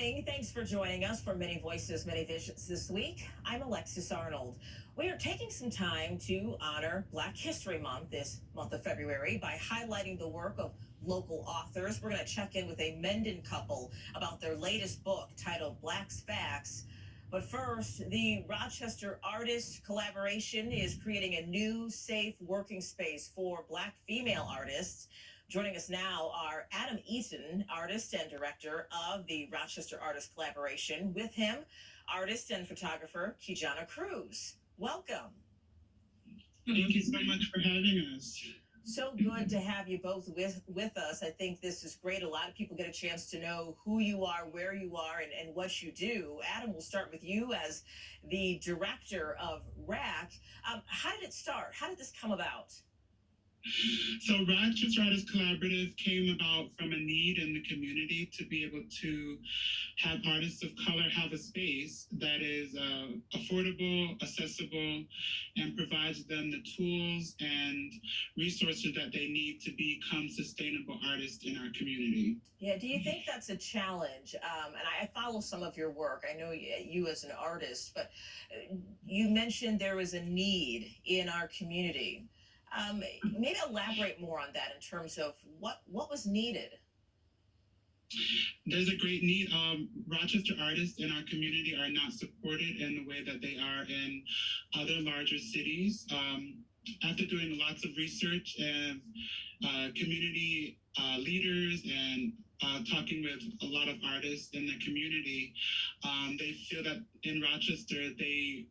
morning. Thanks for joining us for Many Voices, Many Visions this week. I'm Alexis Arnold. We are taking some time to honor Black History Month this month of February by highlighting the work of local authors. We're going to check in with a Mendon couple about their latest book titled Black's Facts. But first, the Rochester Artists Collaboration is creating a new, safe working space for Black female artists. Joining us now are Adam Eaton, artist and director of the Rochester Artists Collaboration. With him, artist and photographer Kijana Cruz. Welcome. Thank you so much for having us. So good to have you both with us. I think this is great. A lot of people get a chance to know who you are, where you are, and what you do. Adam, we'll start with you as the director of RAC. How did it start? How did this come about? So Rochester Artists Collaborative came about from a need in the community to be able to have artists of color have a space that is affordable, accessible, and provides them the tools and resources that they need to become sustainable artists in our community. Yeah, do you think that's a challenge? And I follow some of your work. I know you as an artist, but you mentioned there was a need in our community. Maybe elaborate more on that in terms of what was needed. There's a great need. Rochester artists in our community are not supported in the way that they are in other larger cities. After doing lots of research and community leaders and talking with a lot of artists in the community, they feel that in Rochester they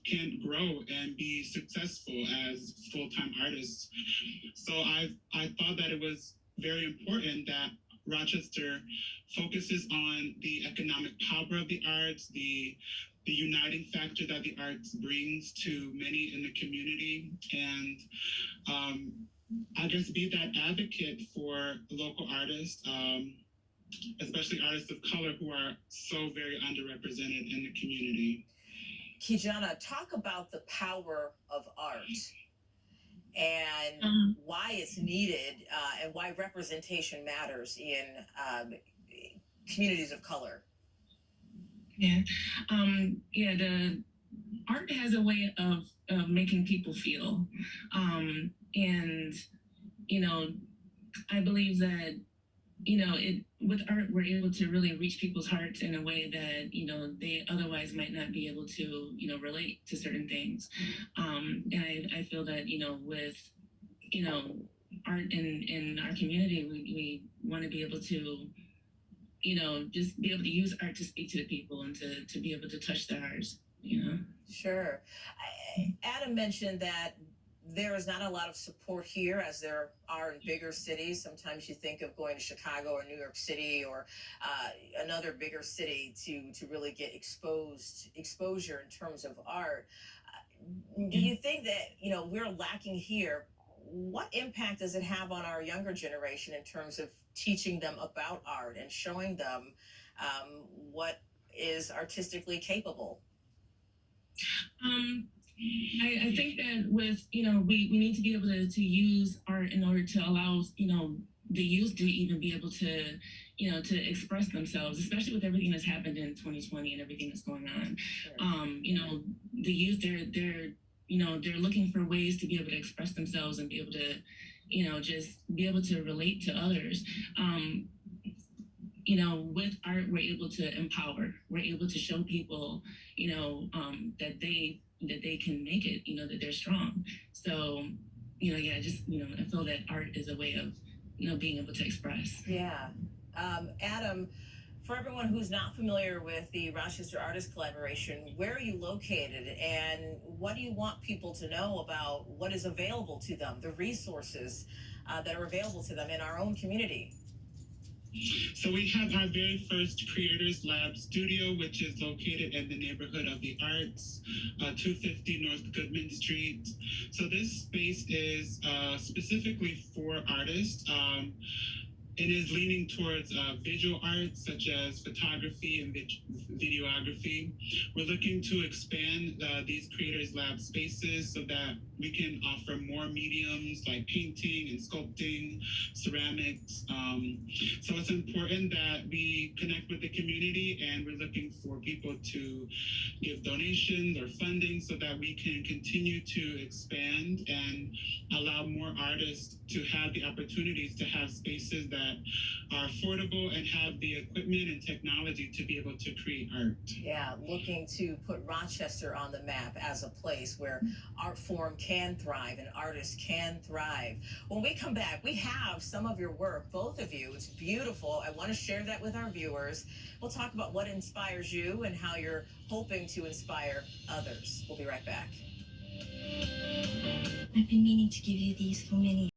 can't grow and be successful as full-time artists. So I thought that it was very important that Rochester focuses on the economic power of the arts, the uniting factor that the arts brings to many in the community, and I guess be that advocate for local artists, especially artists of color who are so very underrepresented in the community. Kijana, talk about the power of art and why it's needed and why representation matters in communities of color. Yeah, the art has a way of making people feel, and I believe that with art we're able to really reach people's hearts in a way that they otherwise might not be able to relate to certain things, and I feel that with art in our community, we want to be able to just be able to use art to speak to the people and to be able to touch their hearts. Sure. Adam mentioned that there is not a lot of support here as there are in bigger cities. Sometimes you think of going to Chicago or New York City or another bigger city to really get exposure in terms of art. Do you think that we're lacking here? What impact does it have on our younger generation in terms of teaching them about art and showing them what is artistically capable? I think that with we need to be able to use art in order to allow the youth to even be able to to express themselves, especially with everything that's happened in 2020 and everything that's going on. Sure. The youth, they're looking for ways to be able to express themselves and be able to just be able to relate to others. With art we're able to empower, we're able to show people that they can make it, that they're strong. So, I feel that art is a way of, being able to express. Yeah. Adam, for everyone who's not familiar with the Rochester Artists Collaboration, where are you located and what do you want people to know about what is available to them, the resources that are available to them in our own community? So we have our very first Creators Lab studio, which is located in the neighborhood of the Arts, 250 North Goodman Street. So this space is specifically for artists. it is leaning towards visual arts such as photography and videography. We're looking to expand these Creators Lab spaces so that we can offer more mediums like painting and sculpting, ceramics. So it's important that we connect with the community, and we're looking for people to give donations or funding so that we can continue to expand and allow more artists to have the opportunities to have spaces that are affordable and have the equipment and technology to be able to create art. Yeah, looking to put Rochester on the map as a place where art form can thrive and artists can thrive. When we come back, we have some of your work, both of you. It's beautiful. I want to share that with our viewers. We'll talk about what inspires you and how you're hoping to inspire others. We'll be right back. I've been meaning to give you these for many